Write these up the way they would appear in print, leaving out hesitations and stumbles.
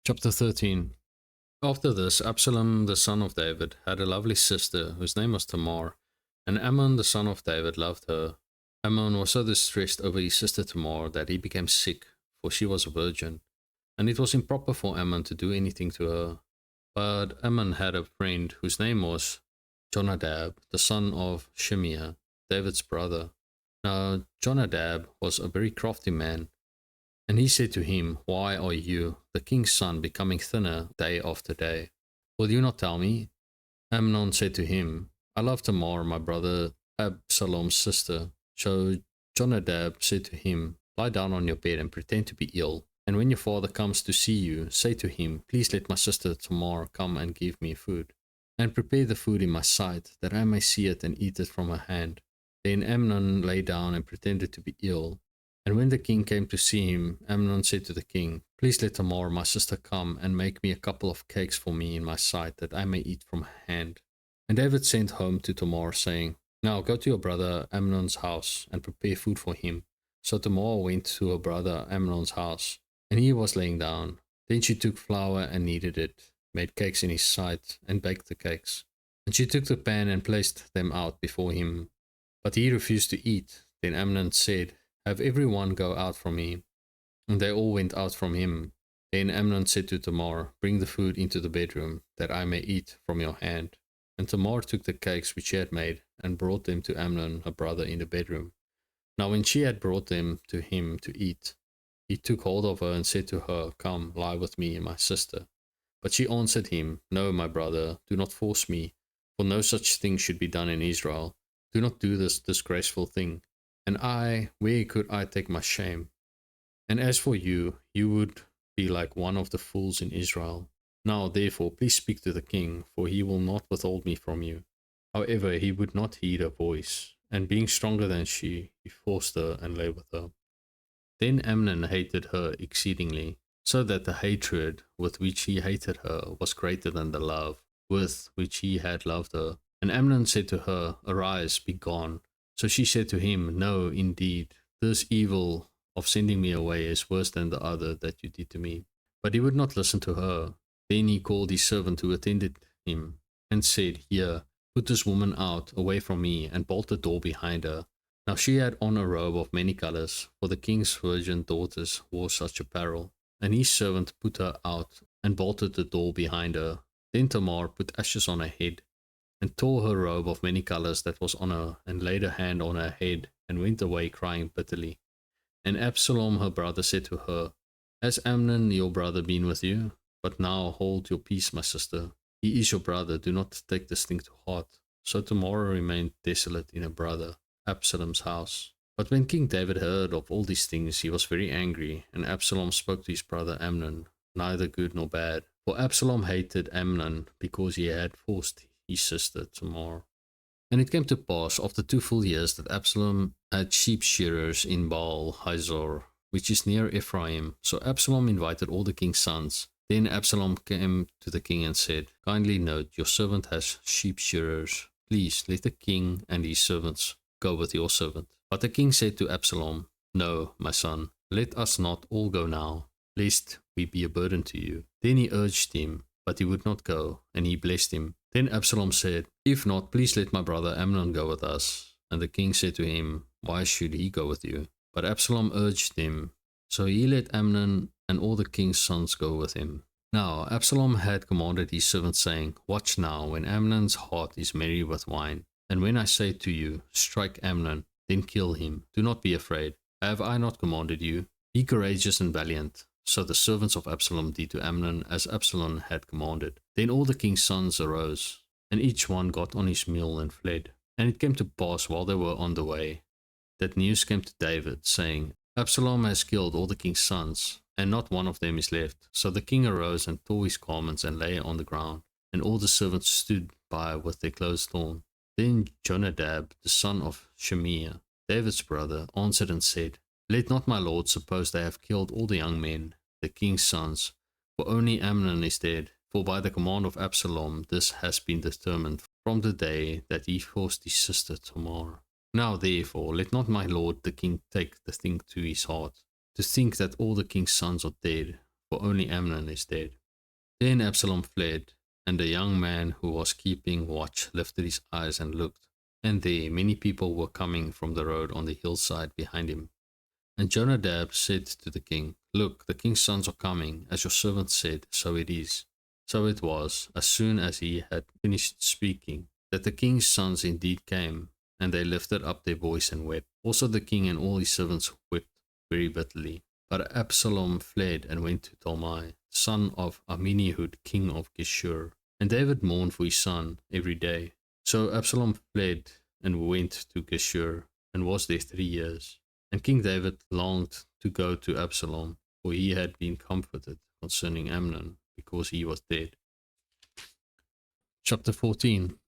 Chapter 13. After this, Absalom the son of David had a lovely sister whose name was Tamar, and Ammon the son of David loved her. Ammon was so distressed over his sister Tamar that he became sick, for she was a virgin, and it was improper for Ammon to do anything to her. But Ammon had a friend whose name was Jonadab, the son of Shimeah, David's brother. Now Jonadab was a very crafty man, and he said to him, Why are you, the king's son, becoming thinner day after day? Will you not tell me? Amnon said to him, I love Tamar, my brother Absalom's sister. So Jonadab said to him, Lie down on your bed and pretend to be ill. And when your father comes to see you, say to him, Please let my sister Tamar come and give me food. And prepare the food in my sight, that I may see it and eat it from her hand. Then Amnon lay down and pretended to be ill. And when the king came to see him, Amnon said to the king, Please let Tamar, my sister, come and make me a couple of cakes for me in my sight, that I may eat from her hand. And David sent home to Tamar, saying, Now go to your brother Amnon's house and prepare food for him. So Tamar went to her brother Amnon's house, and he was laying down. Then she took flour and kneaded it, made cakes in his sight, and baked the cakes. And she took the pan and placed them out before him. But he refused to eat. Then Amnon said, Have every one go out from me. And they all went out from him. Then Amnon said to Tamar, Bring the food into the bedroom, that I may eat from your hand. And Tamar took the cakes which she had made, and brought them to Amnon her brother in the bedroom. Now when she had brought them to him to eat, he took hold of her and said to her, Come, lie with me, my sister. But she answered him, No, my brother, do not force me, for no such thing should be done in Israel. Do not do this disgraceful thing. And I, where could I take my shame? And as for you, you would be like one of the fools in Israel. Now, therefore, please speak to the king, for he will not withhold me from you. However, he would not heed her voice, and being stronger than she, he forced her and lay with her. Then Amnon hated her exceedingly, so that the hatred with which he hated her was greater than the love with which he had loved her. And Amnon said to her, Arise, be gone. So she said to him, No, indeed, this evil of sending me away is worse than the other that you did to me. But he would not listen to her. Then he called his servant who attended him, and said, Here, put this woman out, away from me, and bolt the door behind her. Now she had on a robe of many colors, for the king's virgin daughters wore such apparel. And his servant put her out, and bolted the door behind her. Then Tamar put ashes on her head, and tore her robe of many colors that was on her, and laid her hand on her head, and went away crying bitterly. And Absalom her brother said to her, Has Amnon your brother been with you? But now hold your peace, my sister. He is your brother, do not take this thing to heart. So Tamar remained desolate in her brother Absalom's house. But when King David heard of all these things, he was very angry, and Absalom spoke to his brother Amnon, neither good nor bad. For Absalom hated Amnon, because he had forced his sister Tamar. And it came to pass after 2 full years that Absalom had sheep shearers in Baal Hazor, which is near Ephraim. So Absalom invited all the king's sons. Then Absalom came to the king and said, Kindly note, your servant has sheep shearers. Please let the king and his servants go with your servant. But the king said to Absalom, No, my son, let us not all go now, lest we be a burden to you. Then he urged him, but he would not go, and he blessed him. Then Absalom said, If not, please let my brother Amnon go with us. And the king said to him, Why should he go with you? But Absalom urged him. So he let Amnon and all the king's sons go with him. Now Absalom had commanded his servants, saying, Watch now, when Amnon's heart is merry with wine. And when I say to you, Strike Amnon, then kill him. Do not be afraid. Have I not commanded you? Be courageous and valiant. So the servants of Absalom did to Amnon as Absalom had commanded. Then all the king's sons arose, and each one got on his mule and fled. And it came to pass while they were on the way, that news came to David, saying, Absalom has killed all the king's sons, and not one of them is left. So the king arose and tore his garments and lay on the ground, and all the servants stood by with their clothes torn. Then Jonadab, the son of Shimeah, David's brother, answered and said, Let not my lord suppose they have killed all the young men, the king's sons, for only Amnon is dead. For by the command of Absalom this has been determined from the day that he forced his sister Tamar. Now therefore let not my lord the king take the thing to his heart, to think that all the king's sons are dead, for only Amnon is dead. Then Absalom fled, and the young man who was keeping watch lifted his eyes and looked, and there many people were coming from the road on the hillside behind him. And Jonadab said to the king, Look, the king's sons are coming, as your servant said, so it is. So it was, as soon as he had finished speaking, that the king's sons indeed came, and they lifted up their voice and wept. Also the king and all his servants wept very bitterly. But Absalom fled and went to Talmai, son of Amminihud, king of Geshur. And David mourned for his son every day. So Absalom fled and went to Geshur, and was there 3 years. And King David longed to go to Absalom, for he had been comforted concerning Amnon, because he was dead. Chapter 14.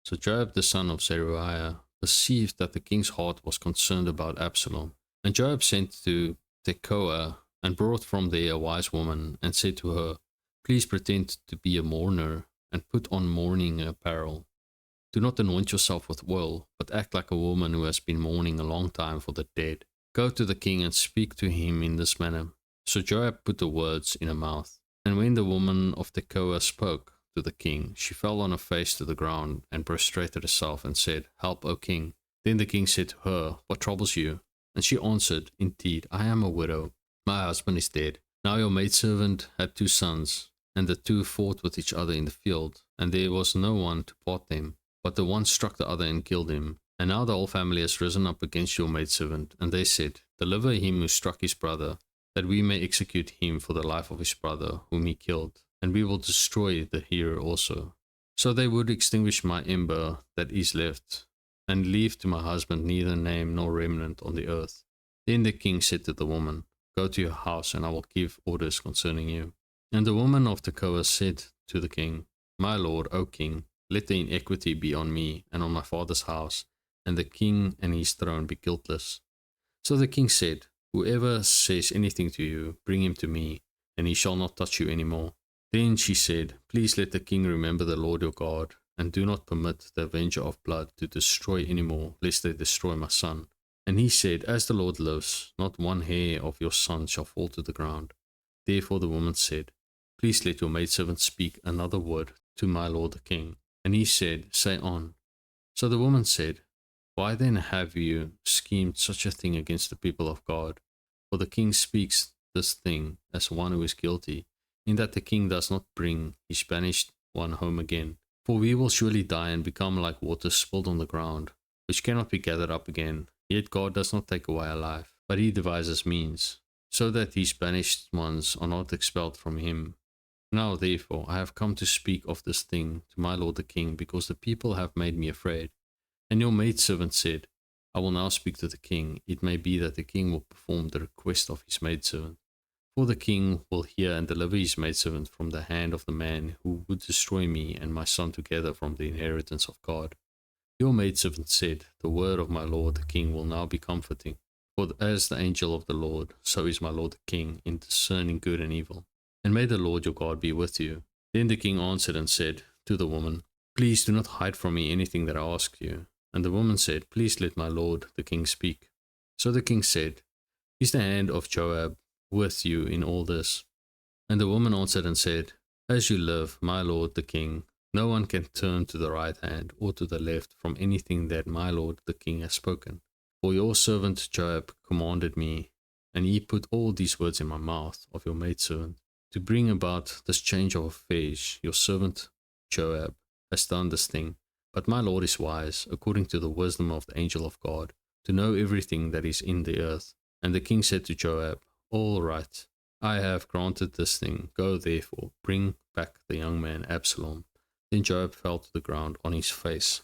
So Joab the son of Zeruiah perceived that the king's heart was concerned about Absalom. And Joab sent to Tekoa, and brought from there a wise woman, and said to her, Please pretend to be a mourner, and put on mourning apparel. Do not anoint yourself with oil, but act like a woman who has been mourning a long time for the dead. Go to the king and speak to him in this manner. So Joab put the words in her mouth. And when the woman of Tekoa spoke to the king, she fell on her face to the ground, and prostrated herself, and said, Help, O king. Then the king said to her, What troubles you? And she answered, Indeed, I am a widow. My husband is dead. Now your maidservant had 2 sons, and the 2 fought with each other in the field, and there was no one to part them. But the one struck the other and killed him. And now the whole family has risen up against your maidservant. And they said, Deliver him who struck his brother, that we may execute him for the life of his brother, whom he killed, and we will destroy the hearer also. So they would extinguish my ember that is left, and leave to my husband neither name nor remnant on the earth. Then the king said to the woman, Go to your house, and I will give orders concerning you. And the woman of Tekoa said to the king, My lord, O king, let the iniquity be on me and on my father's house, and the king and his throne be guiltless. So the king said, Whoever says anything to you, bring him to me, and he shall not touch you any more. Then she said, Please let the king remember the Lord your God, and do not permit the avenger of blood to destroy any more, lest they destroy my son. And he said, As the Lord lives, not one hair of your son shall fall to the ground. Therefore the woman said, Please let your maidservant speak another word to my lord the king. And he said, Say on. So the woman said, Why then have you schemed such a thing against the people of God? For the king speaks this thing as one who is guilty, in that the king does not bring his banished one home again. For we will surely die and become like water spilled on the ground, which cannot be gathered up again. Yet God does not take away our life, but he devises means, so that these banished ones are not expelled from him. Now therefore I have come to speak of this thing to my lord the king, because the people have made me afraid. And your maidservant said, I will now speak to the king. It may be that the king will perform the request of his maidservant. For the king will hear and deliver his maidservant from the hand of the man who would destroy me and my son together from the inheritance of God. Your maidservant said, The word of my lord the king will now be comforting. For as the angel of the Lord, so is my lord the king, in discerning good and evil. And may the Lord your God be with you. Then the king answered and said to the woman, Please do not hide from me anything that I ask you. And the woman said, Please let my lord the king speak. So the king said, Is the hand of Joab with you in all this? And the woman answered and said, As you live, my lord the king, no one can turn to the right hand or to the left from anything that my lord the king has spoken. For your servant Joab commanded me, and he put all these words in my mouth of your maidservant, to bring about this change of affairs. Your servant Joab has done this thing. But my lord is wise, according to the wisdom of the angel of God, to know everything that is in the earth. And the king said to Joab, All right, I have granted this thing. Go therefore, bring back the young man Absalom. Then Joab fell to the ground on his face,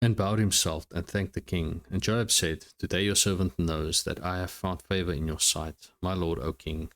and bowed himself and thanked the king. And Joab said, Today your servant knows that I have found favor in your sight, my lord, O king,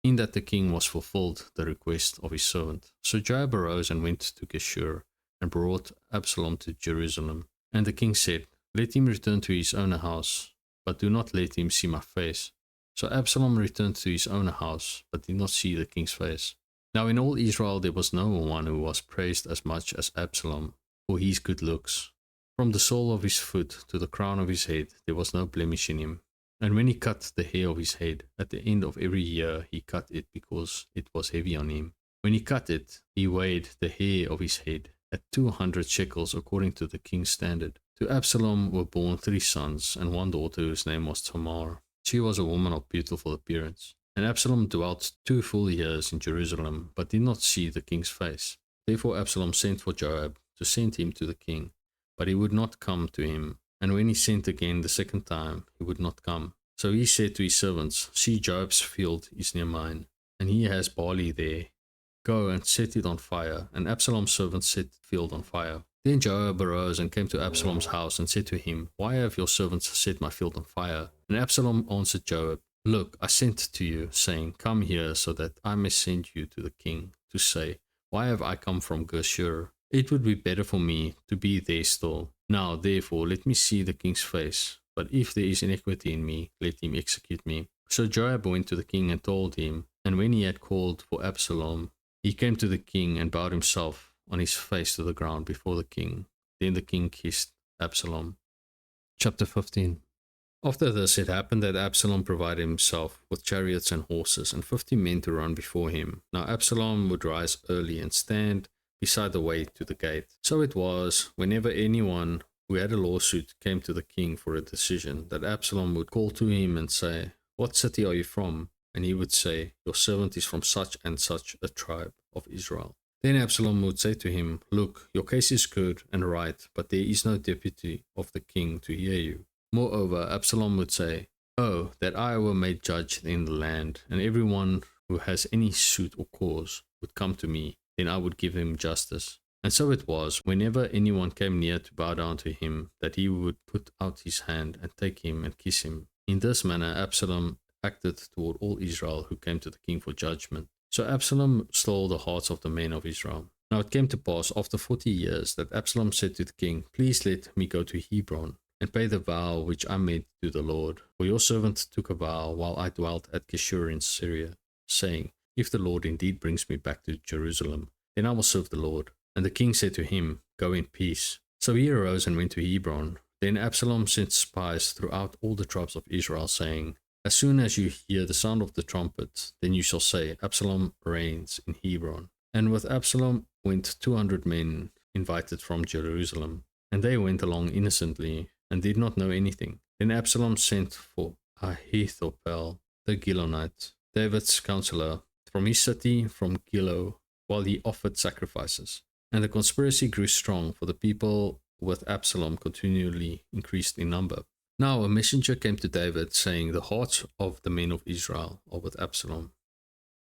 in that the king was fulfilled the request of his servant. So Joab arose and went to Geshur, and brought Absalom to Jerusalem. And the king said, Let him return to his own house, but do not let him see my face. So Absalom returned to his own house, but did not see the king's face. Now in all Israel there was no one who was praised as much as Absalom for his good looks. From the sole of his foot to the crown of his head there was no blemish in him. And when he cut the hair of his head, at the end of every year he cut it because it was heavy on him. When he cut it, he weighed the hair of his head at 200 shekels according to the king's standard. To Absalom were born 3 sons and 1 daughter whose name was Tamar. She was a woman of beautiful appearance. And Absalom dwelt 2 full years in Jerusalem, but did not see the king's face. Therefore Absalom sent for Joab to send him to the king, but he would not come to him. And when he sent again the second time, he would not come. So he said to his servants, See, Joab's field is near mine, and he has barley there. Go and set it on fire. And Absalom's servants set the field on fire. Then Joab arose and came to Absalom's house and said to him, Why have your servants set my field on fire? And Absalom answered Joab, Look, I sent to you, saying, Come here, so that I may send you to the king, to say, Why have I come from Geshur? It would be better for me to be there still. Now, therefore, let me see the king's face. But if there is iniquity in me, let him execute me. So Joab went to the king and told him, and when he had called for Absalom, he came to the king and bowed himself on his face to the ground before the king. Then the king kissed Absalom. Chapter 15. After this, it happened that Absalom provided himself with chariots and horses, and 50 men to run before him. Now Absalom would rise early and stand beside the way to the gate. So it was, whenever anyone who had a lawsuit came to the king for a decision, that Absalom would call to him and say, What city are you from? And he would say, Your servant is from such and such a tribe of Israel. Then Absalom would say to him, Look, your case is good and right, but there is no deputy of the king to hear you. Moreover, Absalom would say, Oh, that I were made judge in the land, and everyone who has any suit or cause would come to me, then I would give him justice. And so it was, whenever anyone came near to bow down to him, that he would put out his hand and take him and kiss him. In this manner Absalom acted toward all Israel who came to the king for judgment. So Absalom stole the hearts of the men of Israel. Now it came to pass after 40 years that Absalom said to the king, Please let me go to Hebron and pay the vow which I made to the Lord. For your servant took a vow while I dwelt at Geshur in Syria, saying, If the Lord indeed brings me back to Jerusalem, then I will serve the Lord. And the king said to him, Go in peace. So he arose and went to Hebron. Then Absalom sent spies throughout all the tribes of Israel, saying, As soon as you hear the sound of the trumpet, then you shall say, Absalom reigns in Hebron. And with Absalom went 200 men invited from Jerusalem. And they went along innocently, and did not know anything. Then Absalom sent for Ahithophel the Gilonite, David's counselor, from his city, from Gilo, while he offered sacrifices. And the conspiracy grew strong, for the people with Absalom continually increased in number. Now a messenger came to David, saying, The hearts of the men of Israel are with Absalom.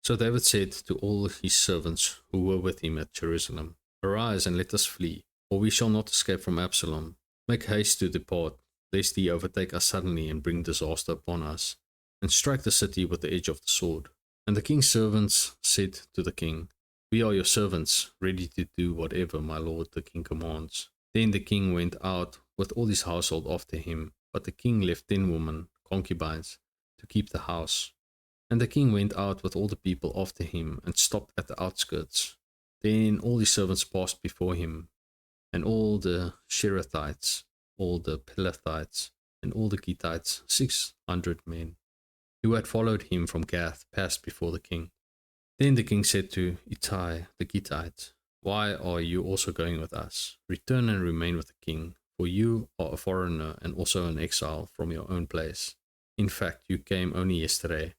So David said to all his servants who were with him at Jerusalem, Arise and let us flee, or we shall not escape from Absalom. Make haste to depart, lest he overtake us suddenly and bring disaster upon us, and strike the city with the edge of the sword. And the king's servants said to the king, We are your servants, ready to do whatever my lord the king commands. Then the king went out with all his household after him, but the king left 10 women, concubines, to keep the house. And the king went out with all the people after him, and stopped at the outskirts. Then all his servants passed before him, and all the Sherethites, all the Pelethites, and all the Gittites, 600 men, who had followed him from Gath, passed before the king. Then the king said to Ittai the Gittite, Why are you also going with us? Return and remain with the king, for you are a foreigner and also an exile from your own place. In fact, you came only yesterday.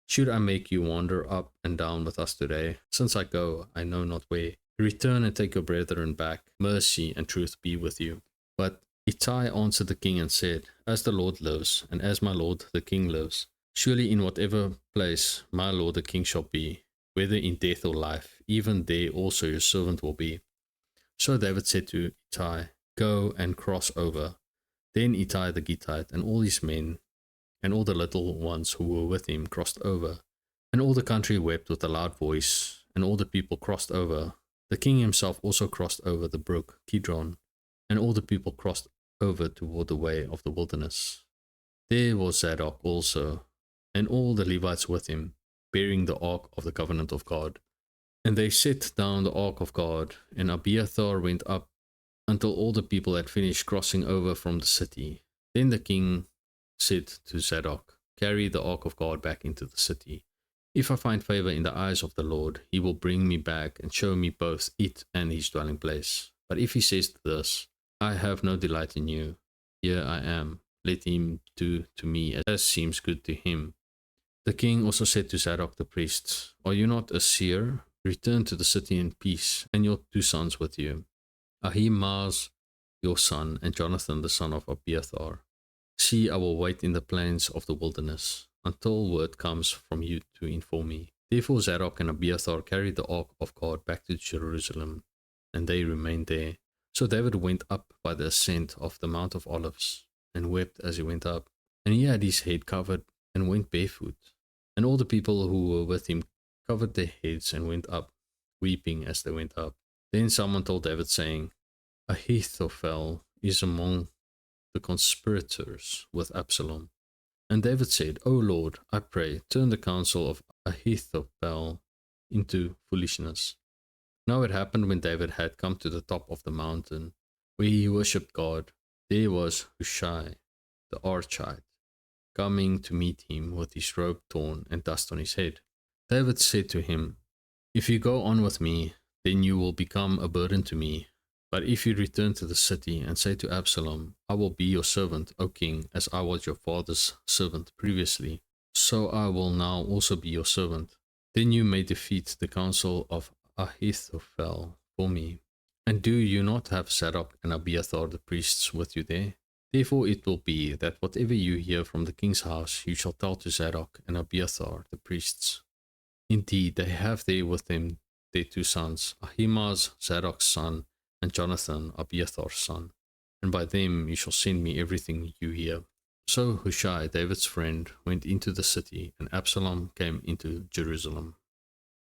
Should I make you wander up and down with us today? Since I go, I know not where. Return and take your brethren back. Mercy and truth be with you. But Ittai answered the king and said, As the Lord lives, and as my lord the king lives, surely in whatever place my lord the king shall be, whether in death or life, even there also your servant will be. So David said to Ittai, Go and cross over. Then Ittai the Gittite and all his men, and all the little ones who were with him, crossed over. And all the country wept with a loud voice, and all the people crossed over. The king himself also crossed over the brook Kidron, and all the people crossed over toward the way of the wilderness. There was Zadok also, and all the Levites with him, bearing the ark of the covenant of God. And they set down the ark of God, and Abiathar went up until all the people had finished crossing over from the city. Then the king said to Zadok, "Carry the ark of God back into the city. If I find favor in the eyes of the Lord, he will bring me back and show me both it and his dwelling place. But if he says to this, I have no delight in you, here I am, let him do to me as seems good to him." The king also said to Zadok the priest, "Are you not a seer? Return to the city in peace, and your 2 sons with you, Ahimaaz your son, and Jonathan the son of Abiathar. See, I will wait in the plains of the wilderness until word comes from you to inform me." Therefore Zadok and Abiathar carried the ark of God back to Jerusalem, and they remained there. So David went up by the ascent of the Mount of Olives, and wept as he went up. And he had his head covered, and went barefoot. And all the people who were with him covered their heads and went up, weeping as they went up. Then someone told David, saying, "Ahithophel is among the conspirators with Absalom." And David said, "O Lord, I pray, turn the counsel of Ahithophel into foolishness." Now it happened when David had come to the top of the mountain, where he worshipped God, there was Hushai the Archite, coming to meet him with his robe torn and dust on his head. David said to him, "If you go on with me, then you will become a burden to me. But if you return to the city and say to Absalom, I will be your servant, O king, as I was your father's servant previously, so I will now also be your servant, then you may defeat the counsel of Ahithophel for me. And do you not have Zadok and Abiathar the priests with you there? Therefore it will be that whatever you hear from the king's house, you shall tell to Zadok and Abiathar the priests. Indeed, they have there with them their 2 sons, Ahimaaz Zadok's son, and Jonathan Abiathar's son, and by them you shall send me everything you hear." So Hushai, David's friend, went into the city, and Absalom came into Jerusalem.